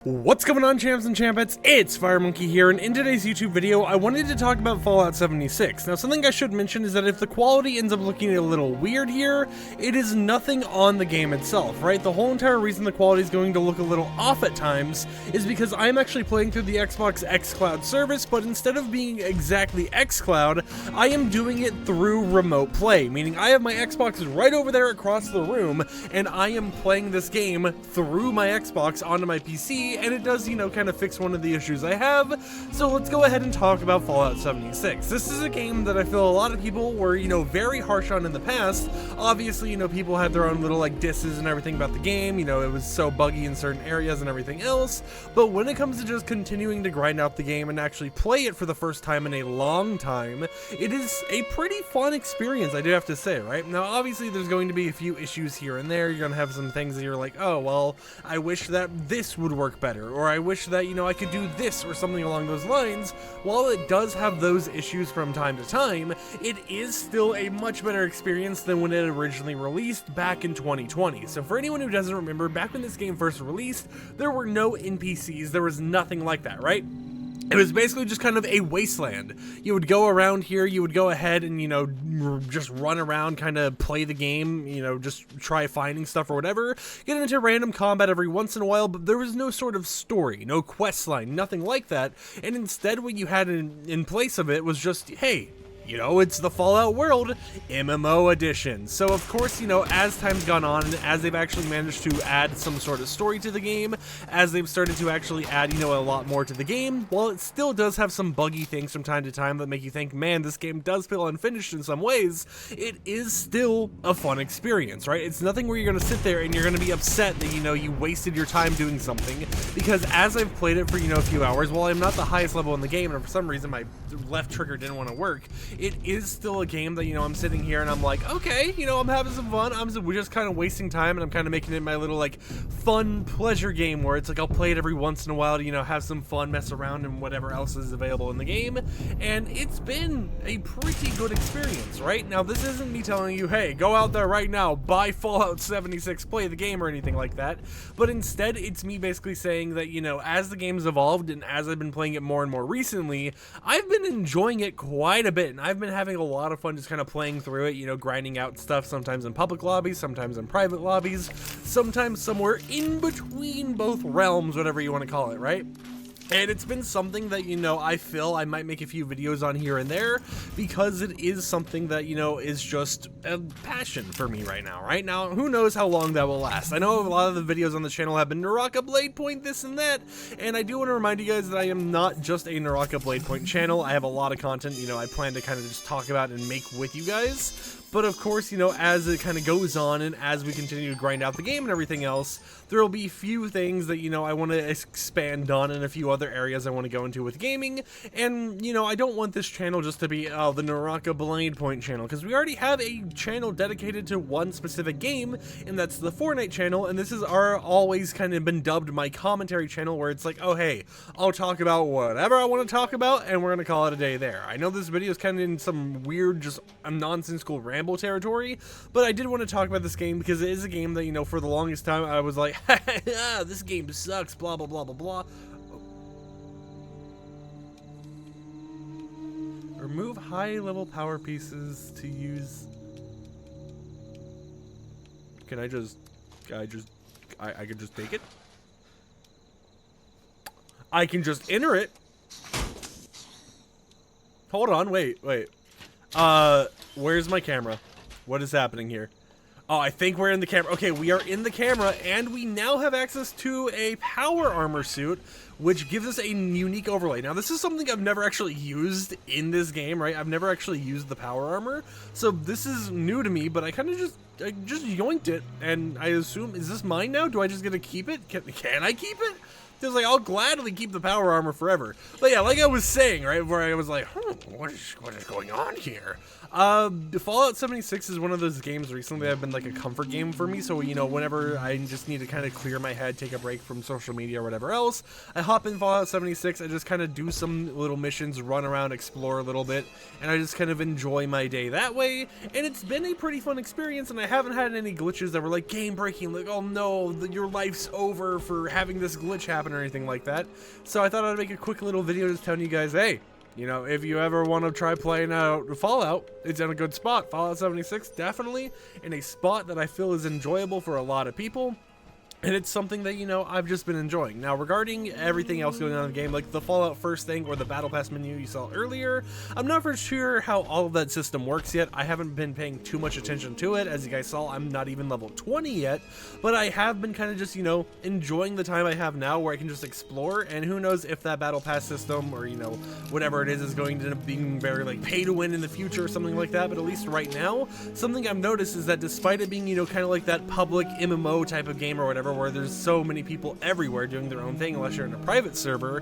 What's going on, champs and champettes? It's FireMonkey here, and in today's YouTube video, I wanted to talk about Fallout 76. Now, something I should mention is that if the quality ends up looking a little weird here, it is nothing on the game itself, right? The whole entire reason the quality is going to look a little off at times is because I'm actually playing through the Xbox xCloud service, but instead of being exactly xCloud, I am doing it through remote play, meaning I have my Xbox right over there across the room, and I am playing this game through my Xbox onto my PC, and it does, kind of fix one of the issues I have. So let's go ahead and talk about Fallout 76. This is a game that I feel a lot of people were, very harsh on in the past. Obviously, people had their own little, disses and everything about the game. It was so buggy in certain areas and everything else. But when it comes to just continuing to grind out the game and actually play it for the first time in a long time, it is a pretty fun experience, I do have to say, right? Now, obviously, there's going to be a few issues here and there. You're going to have some things that you're like, oh, well, I wish that this would work better, or I wish that, I could do this or something along those lines. While it does have those issues from time to time, it is still a much better experience than when it originally released back in 2020. So for anyone who doesn't remember, back when this game first released, there were no NPCs, there was nothing like that, right? It was basically just kind of a wasteland. You would go around here, you would go ahead and, just run around, kind of play the game, just try finding stuff or whatever, get into random combat every once in a while, but there was no sort of story, no quest line, nothing like that, and instead what you had in place of it was just, hey, it's the Fallout world, MMO edition. So of course, as time's gone on, and as they've actually managed to add some sort of story to the game, as they've started to actually add, a lot more to the game, while it still does have some buggy things from time to time that make you think, man, this game does feel unfinished in some ways, it is still a fun experience, right? It's nothing where you're gonna sit there and you're gonna be upset that, you wasted your time doing something, because as I've played it for, a few hours, while I'm not the highest level in the game, and for some reason my left trigger didn't want to work, it is still a game that, I'm sitting here and I'm like, okay, I'm having some fun. We're just kind of wasting time, and I'm kind of making it my little, fun pleasure game where it's like I'll play it every once in a while to, have some fun, mess around, and whatever else is available in the game. And it's been a pretty good experience, right? Now, this isn't me telling you, hey, go out there right now, buy Fallout 76, play the game, or anything like that. But instead, it's me basically saying that, as the game's evolved and as I've been playing it more and more recently, I've been enjoying it quite a bit, and I've been having a lot of fun just kind of playing through it, grinding out stuff, sometimes in public lobbies, sometimes in private lobbies, sometimes somewhere in between both realms, whatever you want to call it, right? And it's been something that, I feel I might make a few videos on here and there, because it is something that, is just a passion for me right now. Right now, who knows how long that will last. I know a lot of the videos on the channel have been Naraka Blade Point, this and that, and I do want to remind you guys that I am not just a Naraka Blade Point channel. I have a lot of content, I plan to kind of just talk about and make with you guys. But of course, as it kind of goes on and as we continue to grind out the game and everything else, there will be a few things that, I want to expand on, and a few other areas I want to go into with gaming. And, I don't want this channel just to be, the Naraka Blade Point channel, because we already have a channel dedicated to one specific game, and that's the Fortnite channel, and this is always kind of been dubbed my commentary channel, where it's like, oh, hey, I'll talk about whatever I want to talk about, and we're going to call it a day there. I know this video is kind of in some weird, just nonsensical ramble territory, but I did want to talk about this game because it is a game that, for the longest time I was like, this game sucks, blah, blah, blah, blah, blah. Remove high-level power pieces to use... Can I could just take it? I can just enter it. Hold on, wait. Where's my camera? What is happening here? Oh, I think we're in the camera. Okay, we are in the camera, and we now have access to a power armor suit, which gives us a unique overlay. Now, this is something I've never actually used in this game, right? I've never actually used the power armor, so this is new to me, but I kind of just yoinked it, and I assume, is this mine now? Do I just get to keep it? Can I keep it? Because, I'll gladly keep the power armor forever. But yeah, like I was saying, right, where I was like, what is going on here? Fallout 76 is one of those games recently that have been like a comfort game for me, so whenever I just need to kind of clear my head, take a break from social media or whatever else, I hop in Fallout 76, I just kind of do some little missions, run around, explore a little bit, and I just kind of enjoy my day that way, and it's been a pretty fun experience, and I haven't had any glitches that were like game breaking, like, oh no, your life's over for having this glitch happen happen or anything like that. So I thought I'd make a quick little video just telling you guys, hey, you know, if you ever want to try playing out Fallout, it's in a good spot. Fallout 76, definitely in a spot that I feel is enjoyable for a lot of people. And it's something that, you know, I've just been enjoying. Now, regarding everything else going on in the game, like the Fallout First thing or the Battle Pass menu you saw earlier, I'm not for sure how all of that system works yet. I haven't been paying too much attention to it. As you guys saw, I'm not even level 20 yet, but I have been kind of just, you know, enjoying the time I have now where I can just explore, and who knows if that Battle Pass system or, you know, whatever it is going to end up being very, like, pay to win in the future or something like that. But at least right now, something I've noticed is that despite it being, you know, kind of like that public MMO type of game or whatever, where there's so many people everywhere doing their own thing, unless you're in a private server,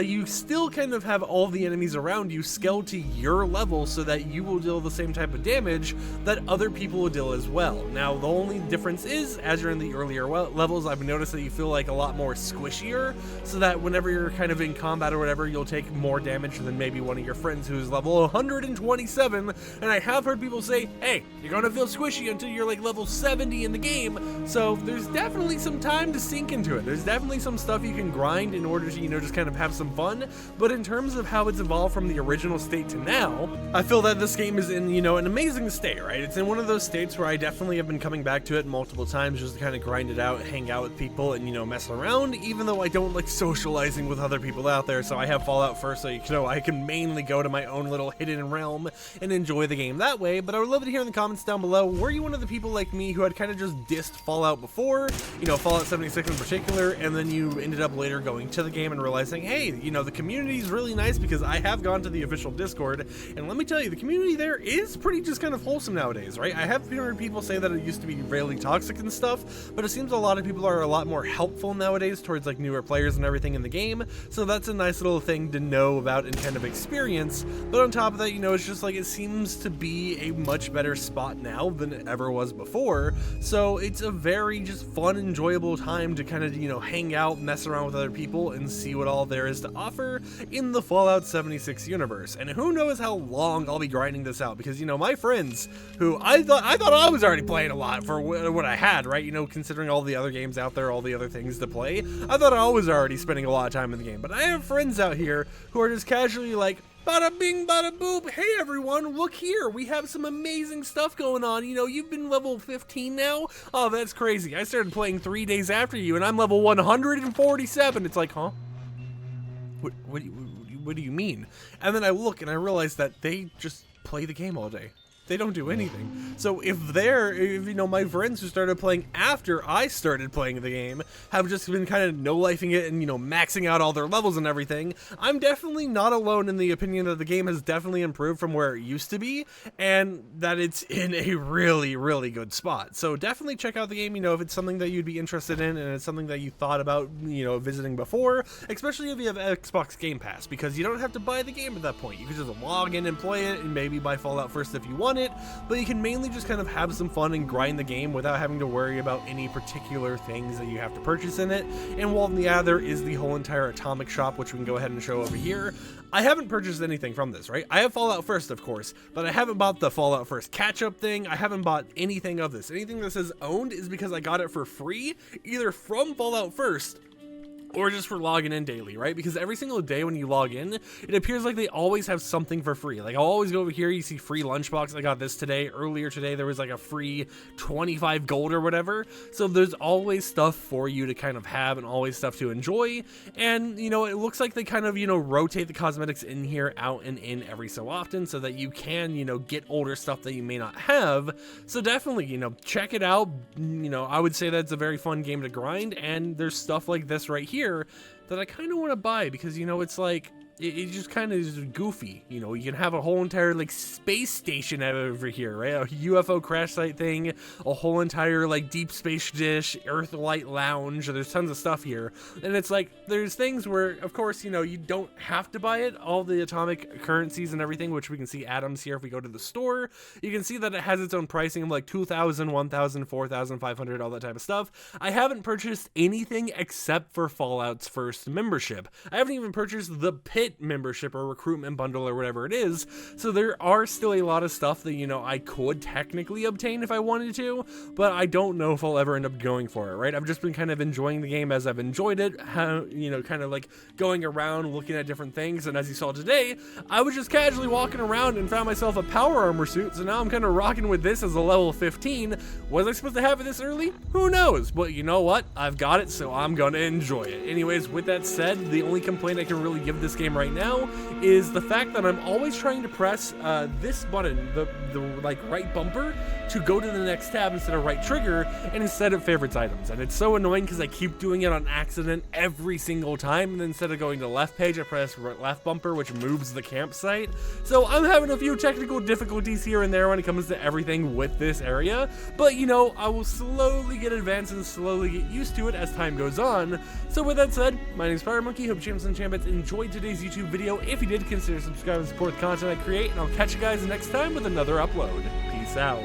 you still kind of have all the enemies around you scaled to your level so that you will deal the same type of damage that other people will deal as well. Now, the only difference is, as you're in the earlier levels, I've noticed that you feel like a lot more squishier, so that whenever you're kind of in combat or whatever, you'll take more damage than maybe one of your friends who's level 127, and I have heard people say, hey, you're gonna feel squishy until you're like level 70 in the game, so there's definitely some time to sink into it. There's definitely some stuff you can grind in order to, you know, just kind of have some fun, but in terms of how it's evolved from the original state to now, I feel that this game is in, you know, an amazing state, right? It's in one of those states where I definitely have been coming back to it multiple times just to kind of grind it out, hang out with people, and, you know, mess around, even though I don't like socializing with other people out there. So I have Fallout First, so, you know, I can mainly go to my own little hidden realm and enjoy the game that way. But I would love to hear in the comments down below, were you one of the people like me who had kind of just dissed Fallout before, you know, Fallout 76 in particular, and then you ended up later going to the game and realizing, hey, you know, the community is really nice, because I have gone to the official Discord, and let me tell you, the community there is pretty just kind of wholesome nowadays, right? I have heard people say that it used to be really toxic and stuff, but it seems a lot of people are a lot more helpful nowadays towards like newer players and everything in the game, so that's a nice little thing to know about and kind of experience. But on top of that, you know, it's just like it seems to be a much better spot now than it ever was before, so it's a very just fun, enjoyable time to kind of, you know, hang out, mess around with other people, and see what all there is to offer in the Fallout 76 universe. And who knows how long I'll be grinding this out, because, you know, my friends who I thought I was already playing a lot for what I had, right? You know, considering all the other games out there, all the other things to play, I thought I was already spending a lot of time in the game. But I have friends out here who are just casually like, bada bing, bada boop. Hey everyone, look here. We have some amazing stuff going on. You know, you've been level 15 now? Oh, that's crazy. I started playing 3 days after you, and I'm level 147. It's like, huh? What do you mean? And then I look and I realize that they just play the game all day. They don't do anything. So if you know, my friends who started playing after I started playing the game have just been kind of no-lifing it and, you know, maxing out all their levels and everything, I'm definitely not alone in the opinion that the game has definitely improved from where it used to be, and that it's in a really, really good spot. So definitely check out the game, you know, if it's something that you'd be interested in and it's something that you thought about, you know, visiting before, especially if you have Xbox Game Pass, because you don't have to buy the game at that point. You can just log in and play it, and maybe buy Fallout First if you want it, but you can mainly just kind of have some fun and grind the game without having to worry about any particular things that you have to purchase in it. And while, yeah, there is the whole entire Atomic Shop, which we can go ahead and show over here, I haven't purchased anything from this, right? I have Fallout First, of course, but I haven't bought the Fallout First catch-up thing. I haven't bought anything of this. Anything that says owned is because I got it for free, either from Fallout First or just for logging in daily, right? Because every single day when you log in, it appears like they always have something for free. Like, I'll always go over here, you see free lunchbox. I got this today. Earlier today, there was like a free 25 gold or whatever. So there's always stuff for you to kind of have and always stuff to enjoy. And, you know, it looks like they kind of, you know, rotate the cosmetics in here, out and in every so often, so that you can, you know, get older stuff that you may not have. So definitely, you know, check it out. You know, I would say that's a very fun game to grind, and there's stuff like this right here that I kind of want to buy, because, you know, it's like, it just kind of is goofy. You know, you can have a whole entire like space station over here, right? A UFO crash site thing, a whole entire like deep space dish, Earthlight lounge. There's tons of stuff here, and it's like there's things where, of course, you know, you don't have to buy it. All the atomic currencies and everything, which we can see atoms here. If we go to the store, you can see that it has its own pricing of like 2,000, 1,000, 4,500, all that type of stuff. I haven't purchased anything except for Fallout's First membership. I haven't even purchased the pit hit membership or recruitment bundle or whatever it is. So there are still a lot of stuff that, you know, I could technically obtain if I wanted to, but I don't know if I'll ever end up going for it, right? I've just been kind of enjoying the game as I've enjoyed it, you know, kind of like going around looking at different things. And as you saw today, I was just casually walking around and found myself a power armor suit, so now I'm kind of rocking with this as a level 15. Was I supposed to have it this early? Who knows? But you know what? I've got it, so I'm gonna enjoy it. Anyways, with that said, the only complaint I can really give this game right now is the fact that I'm always trying to press this button, the like right bumper, to go to the next tab instead of right trigger, and instead it favorites items. And it's so annoying because I keep doing it on accident every single time, and instead of going to the left page, I press left bumper, which moves the campsite. So I'm having a few technical difficulties here and there when it comes to everything with this area, but you know, I will slowly get advanced and slowly get used to it as time goes on. So with that said, my name is FireMonkey. Hope champs and champions enjoyed today's YouTube video. If you did, consider subscribing and support the content I create, and I'll catch you guys next time with another upload. Peace out.